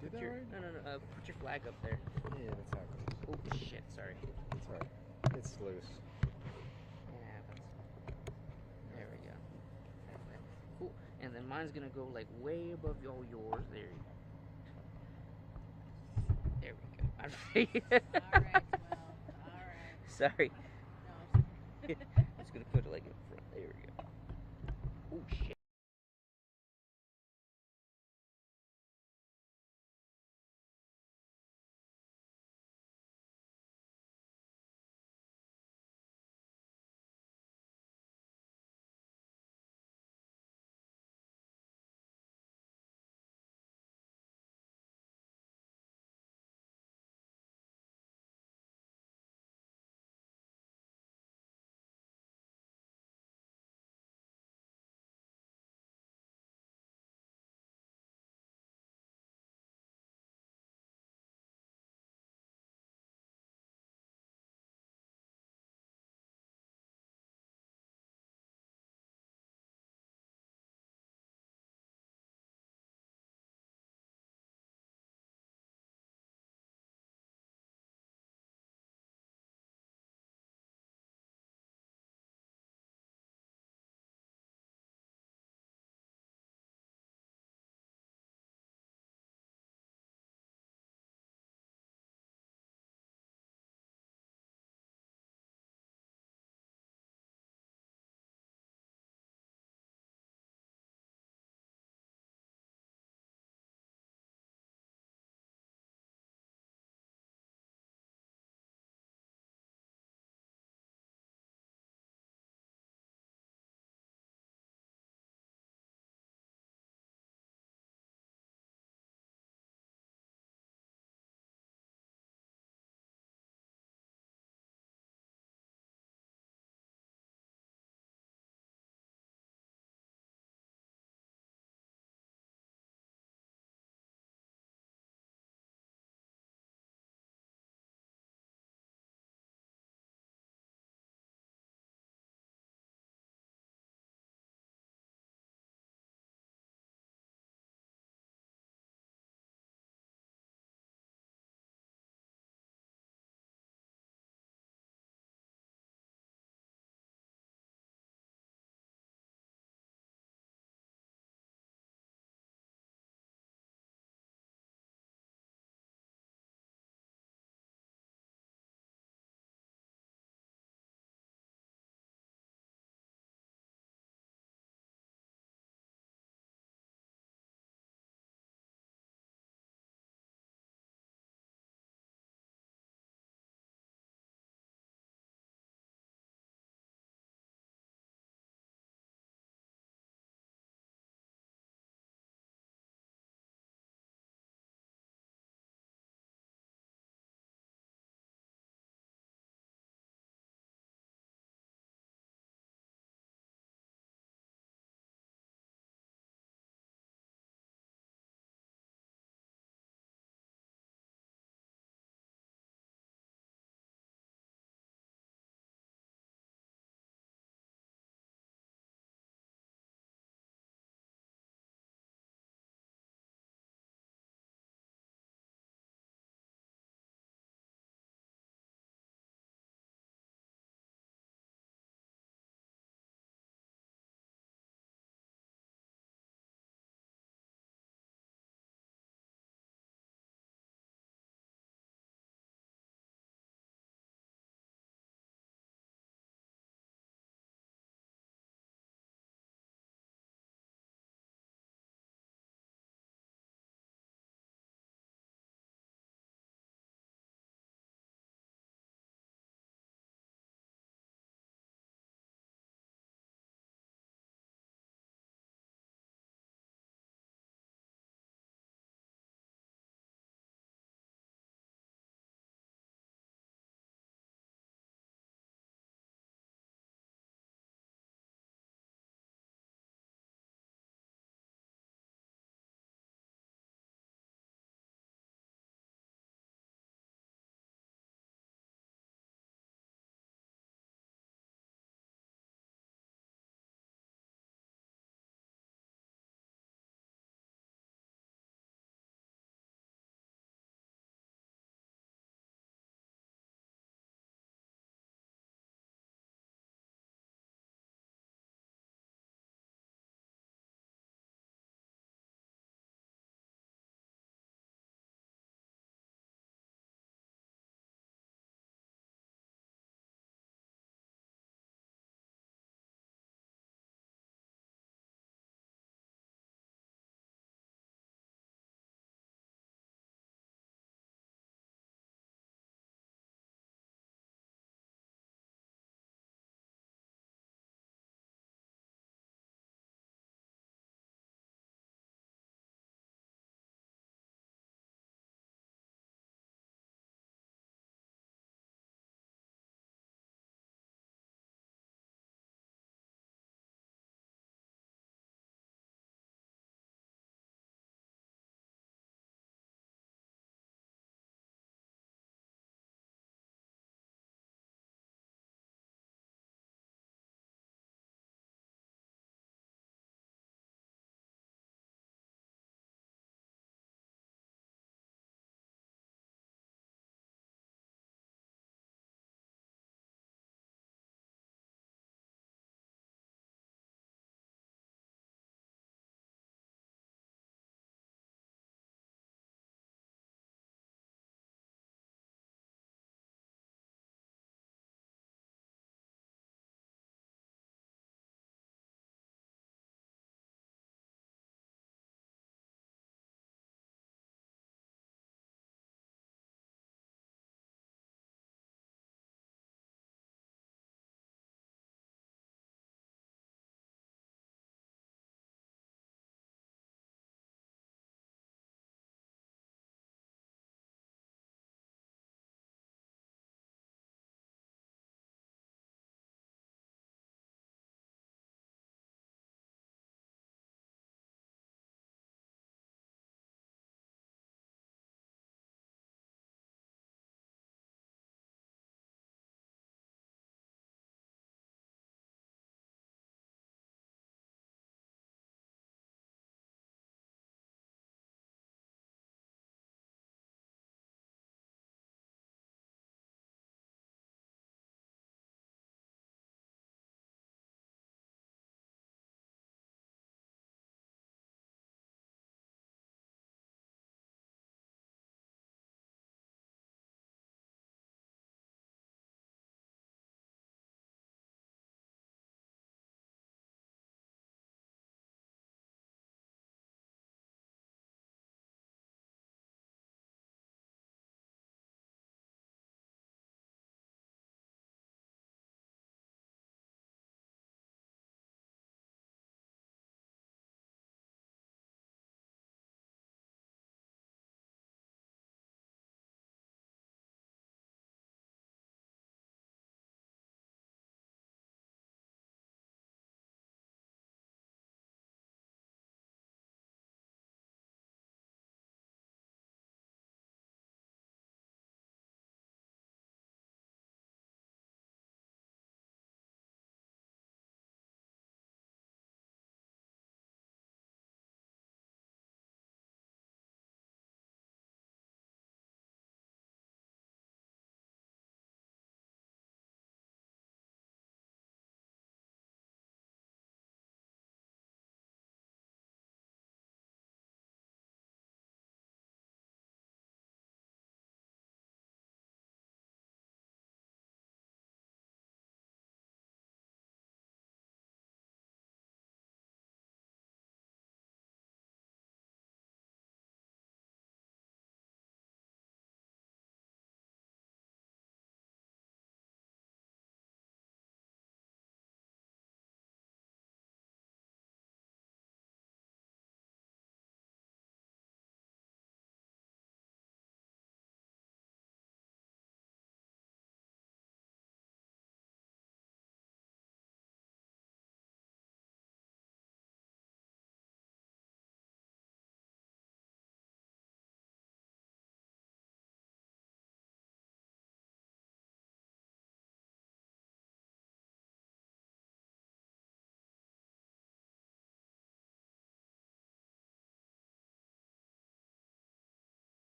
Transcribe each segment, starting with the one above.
Did Put that your, right? no. Put your flag up there. Yeah, that's how it goes. Oh shit! Sorry. It's alright. It's loose. It happens. There we go. Cool. And then mine's gonna go like way above all yours. There we go. Alright, well, alright. Sorry. No. I'm just gonna put it like in front. There we go. Oh shit.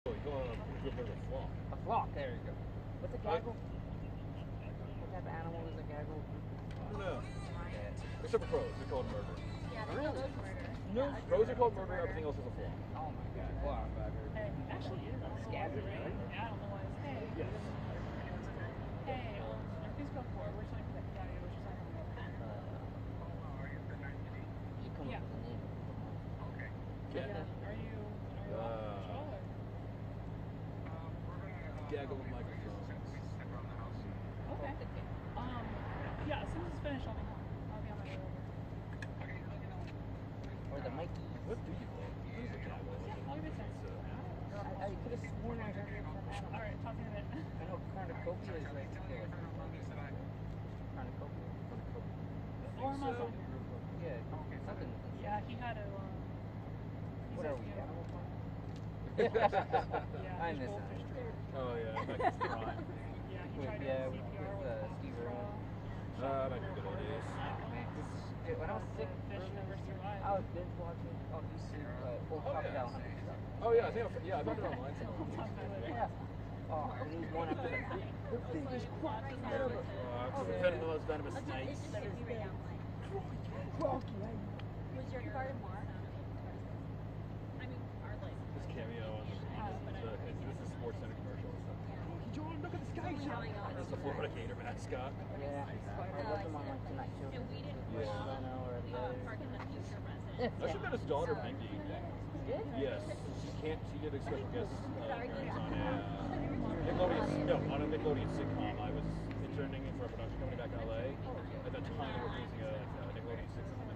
A flock, there you go. What's a gaggle? What type of animal is a gaggle? I don't know. Except for crows, they're called murder. Yeah, they call those murder. No. Crows are called murder, everything else is a flock. Oh my god. Wow. Hey, actually, it is. Scabby, right? Yeah, I don't know why it's hey. Yes. Hey, everything's going forward. We're trying to that patio, which is not You come Yeah. up with a name. Okay. Yeah. Are you on patrol or? Gaggle of microphones. Okay. Yeah, as soon as it's finished, I'll be home. I'll be on my way over. Or the Mikey. What do you call it? What is a gaggle? I'll give it a chance. I could have sworn I heard it from animal. Alright, talk to you in a bit. I know cornucopia is like cornucopia. Or Amazon. Yeah, something. Yeah, he had a, What are we, Animal Farm? Yeah, I his miss goldfish that. drove. Oh yeah, back in prime. Yeah, he With, tried to yeah, CPR with, with Steve straw. Irwin. Back in good old days. Yeah, when I was sick, Fish never survived. I was binge watching YouTube, old crocodile hunting stuff. Oh yeah, I think I found it online somewhere. Yeah. Oh, and he's going after the biggest crocodile. Venomous snakes. Was your card marked? I mean, our license. This cameo on this is Sports Center commercial. John, look at the sky shot. It's the Florida Gator mascot. Yeah. I love him on like Tonight Show. And we didn't Yeah. park in the future residence. I should let his daughter Mindy. Did? Yes, she did a special guest appearance on a Nickelodeon sitcom. I was interning for a production company back in LA. At that time, they were producing a Nickelodeon sitcom.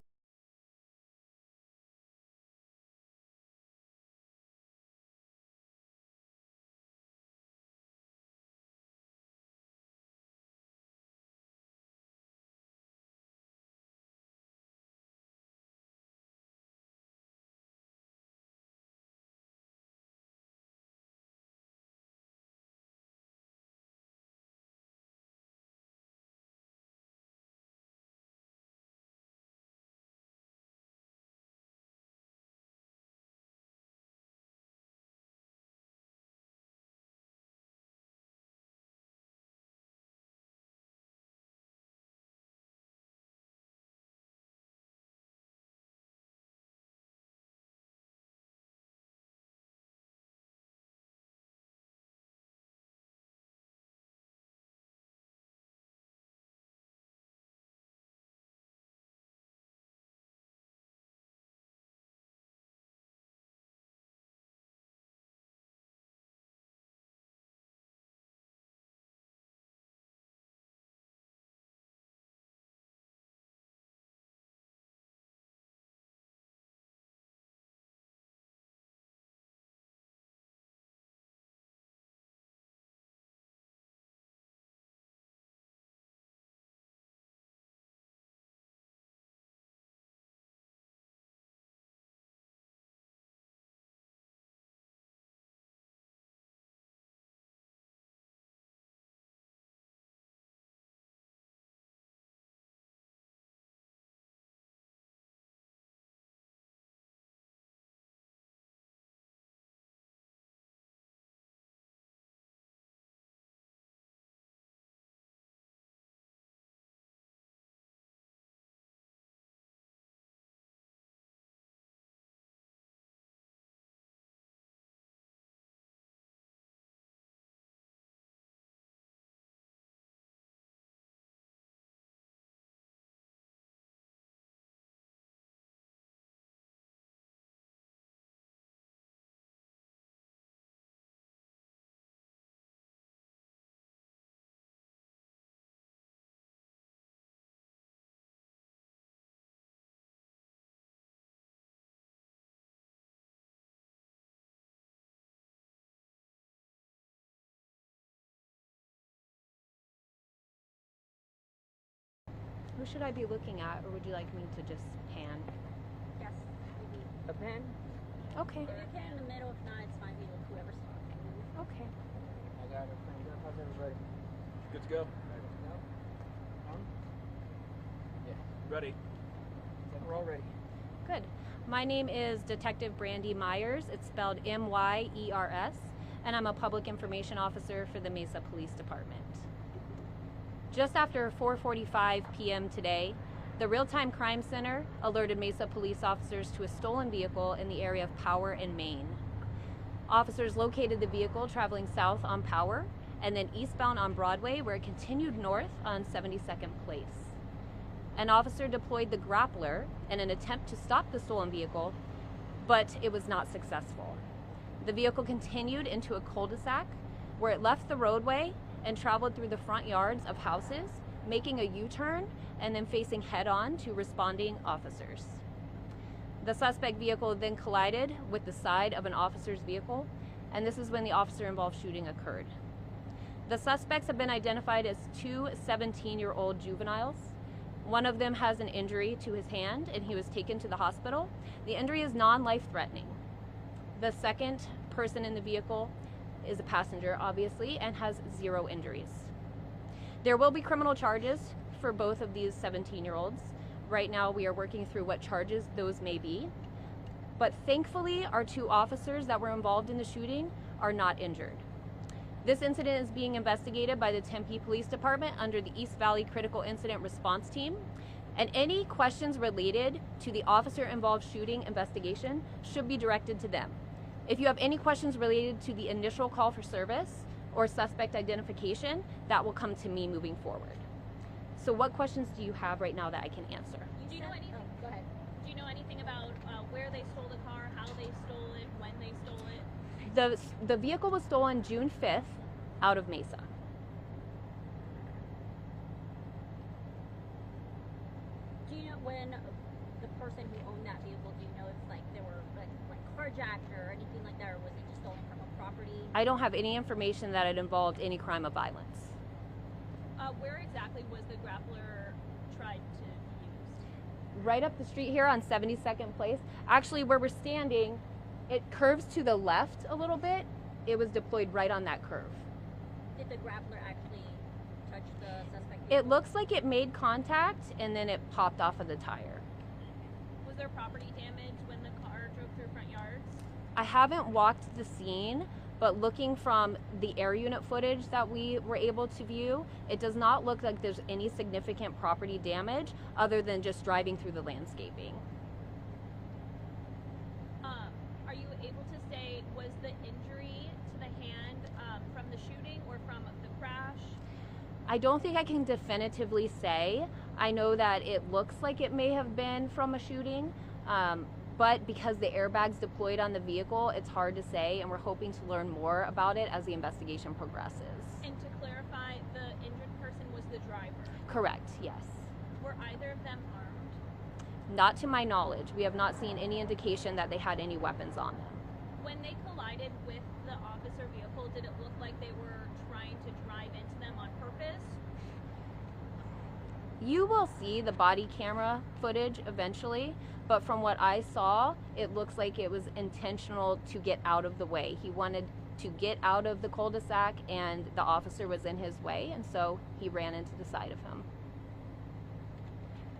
Who should I be looking at, or would you like me to just pan? Yes, maybe. A pen? Okay. If you can in the middle, if not, it's fine. We look whoever's talking. Okay. I got it. How's everybody? Good to go. Yeah. Ready. We're all ready. Good. My name is Detective Brandy Myers. It's spelled M-Y-E-R-S. and I'm a public information officer for the Mesa Police Department. Just after 4:45 p.m. today, the Real-Time Crime Center alerted Mesa police officers to a stolen vehicle in the area of Power and Main. Officers located the vehicle traveling south on Power and then eastbound on Broadway, where it continued north on 72nd Place. An officer deployed the grappler in an attempt to stop the stolen vehicle, but it was not successful. The vehicle continued into a cul-de-sac where it left the roadway and traveled through the front yards of houses, making a U-turn and then facing head-on to responding officers. The suspect vehicle then collided with the side of an officer's vehicle, and this is when the officer-involved shooting occurred. The suspects have been identified as two 17-year-old juveniles. One of them has an injury to his hand, and he was taken to the hospital. The injury is non-life-threatening. The second person in the vehicle is a passenger, obviously, and has 0 injuries. There will be criminal charges for both of these 17-year-olds. Right now, we are working through what charges those may be. But thankfully, our 2 officers that were involved in the shooting are not injured. This incident is being investigated by the Tempe Police Department under the East Valley Critical Incident Response Team. And any questions related to the officer-involved shooting investigation should be directed to them. If you have any questions related to the initial call for service or suspect identification, that will come to me moving forward. So what questions do you have right now that I can answer? Do you know anything? Go ahead. Do you know anything about where they stole the car, how they stole it, when they stole it? The vehicle was stolen June 5th out of Mesa. Do you know when the person who owned that vehicle, do you know if like they were like carjacked or anything like that, or was it just stolen from a property? I don't have any information that it involved any crime of violence. Where exactly was the grappler tried to use? Right up the street here on 72nd Place. Actually, where we're standing, it curves to the left a little bit. It was deployed right on that curve. Did the grappler actually touch the suspect? It looks like it made contact and then it popped off of the tire. Was there property damage when the car drove through front yards? I haven't walked the scene, but looking from the air unit footage that we were able to view, it does not look like there's any significant property damage other than just driving through the landscaping. Are you able to say, was the injury to the hand from the shooting or from the crash? I don't think I can definitively say. I know that it looks like it may have been from a shooting, but because the airbags deployed on the vehicle, it's hard to say, and we're hoping to learn more about it as the investigation progresses. And to clarify, the injured person was the driver? Correct, yes. Were either of them armed? Not to my knowledge. We have not seen any indication that they had any weapons on them. When they collided with the officer vehicle, did it look like they were trying to drive into them on purpose? You will see the body camera footage eventually, but from what I saw, it looks like it was intentional to get out of the way. He wanted to get out of the cul-de-sac and the officer was in his way, and so he ran into the side of him.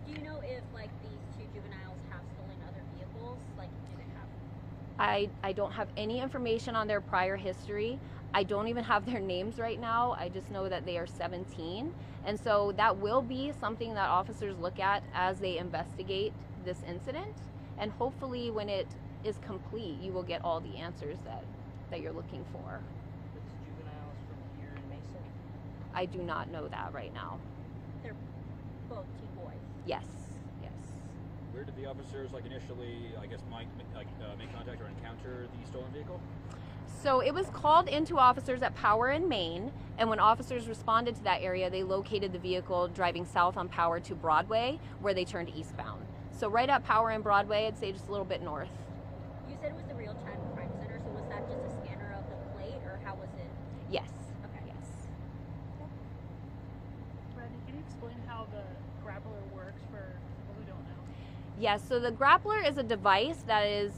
Do you know if like these 2 juveniles have stolen other vehicles? Like, do they have? I don't have any information on their prior history. I don't even have their names right now. I just know that they are 17. And so that will be something that officers look at as they investigate this incident. And hopefully when it is complete, you will get all the answers that you're looking for. The juveniles from here in Mesa? I do not know that right now. They're both teen boys. Yes, yes. Where did the officers initially, I guess, make contact or encounter the stolen vehicle? So it was called into officers at Power and Main, and when officers responded to that area, they located the vehicle driving south on Power to Broadway, where they turned eastbound. So right at Power and Broadway, I'd say just a little bit north. You said it was the Real-Time Crime Center, so was that just a scanner of the plate, or how was it? Yes. Okay. Yes. Randy, can you explain how the grappler works for people who don't know? Yes, so the grappler is a device that is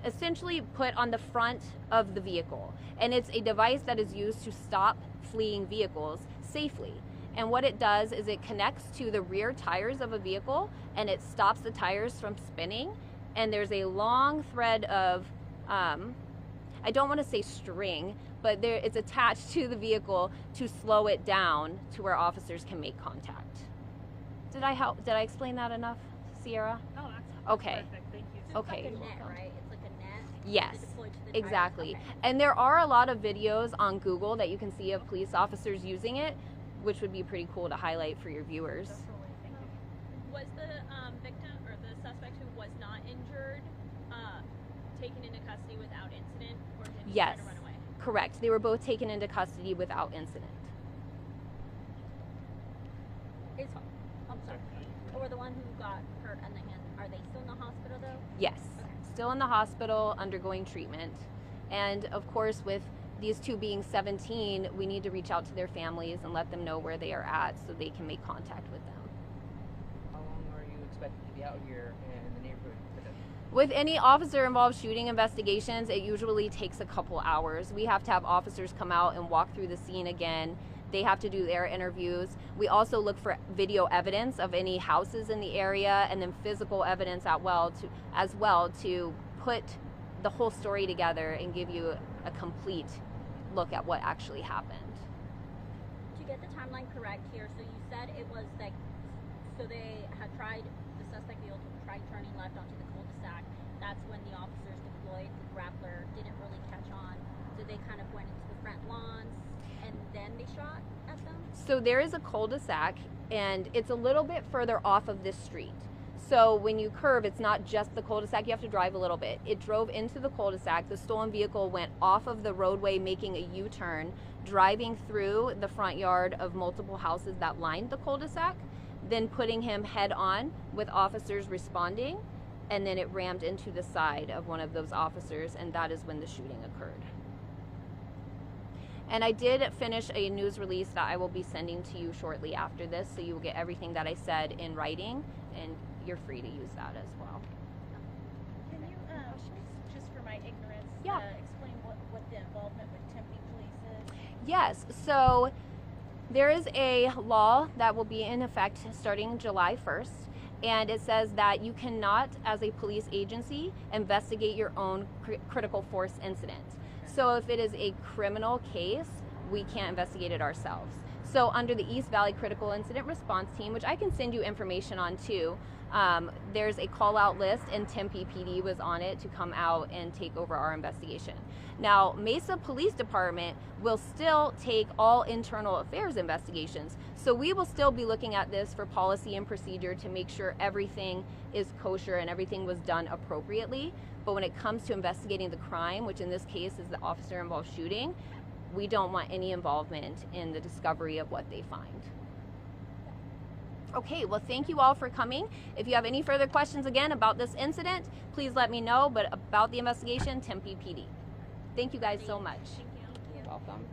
essentially put on the front of the vehicle, and it's a device that is used to stop fleeing vehicles safely. And what it does is it connects to the rear tires of a vehicle and it stops the tires from spinning, and there's a long thread of I don't want to say string, but it's attached to the vehicle to slow it down to where officers can make contact. Did I explain that enough, Sierra? Oh, that's Okay. perfect. Thank you. Okay. It's like a net, right? It's like a net. Yes, Deployed to the driver. exactly. Okay. And there are a lot of videos on Google that you can see of police officers using it, which would be pretty cool to highlight for your viewers. Definitely. Thank you. Was the victim or the suspect who was not injured taken into custody without incident, or did he Yes. try to run away? Correct. They were both taken into custody without incident. I'm sorry. Or the one who got hurt on the hand, are they still in the hospital though? Yes. Still in the hospital undergoing treatment. And of course, with these two being 17, we need to reach out to their families and let them know where they are at so they can make contact with them. How long are you expected to be out here in the neighborhood today? With any officer-involved shooting investigations, it usually takes a couple hours. We have to have officers come out and walk through the scene again. They have to do their interviews. We also look for video evidence of any houses in the area, and then physical evidence as well to put the whole story together and give you a complete look at what actually happened. To get the timeline correct here, so you said it was like, so they had tried, the suspect vehicle tried turning left onto the cul-de-sac. That's when the officers deployed. The grappler didn't really catch on, so they kind of went into the front lawns, and then they shot at them? So there is a cul-de-sac, and it's a little bit further off of this street. So when you curve, it's not just the cul-de-sac, you have to drive a little bit. It drove into the cul-de-sac. The stolen vehicle went off of the roadway, making a U-turn, driving through the front yard of multiple houses that lined the cul-de-sac, then putting him head on with officers responding, and then it rammed into the side of one of those officers, and that is when the shooting occurred. And I did finish a news release that I will be sending to you shortly after this, so you will get everything that I said in writing, and you're free to use that as well. Can you, just for my ignorance, Yeah. Explain what the involvement with Tempe Police is? Yes, so there is a law that will be in effect starting July 1st, and it says that you cannot, as a police agency, investigate your own critical force incident. So if it is a criminal case, we can't investigate it ourselves. So under the East Valley Critical Incident Response Team, which I can send you information on too, there's a call out list, and Tempe PD was on it to come out and take over our investigation. Now, Mesa Police Department will still take all internal affairs investigations. So we will still be looking at this for policy and procedure to make sure everything is kosher and everything was done appropriately. But when it comes to investigating the crime, which in this case is the officer-involved shooting, we don't want any involvement in the discovery of what they find. Okay, well, thank you all for coming. If you have any further questions again about this incident, please let me know. But about the investigation, Tempe PD. Thank you guys so much. Thank you. You're welcome.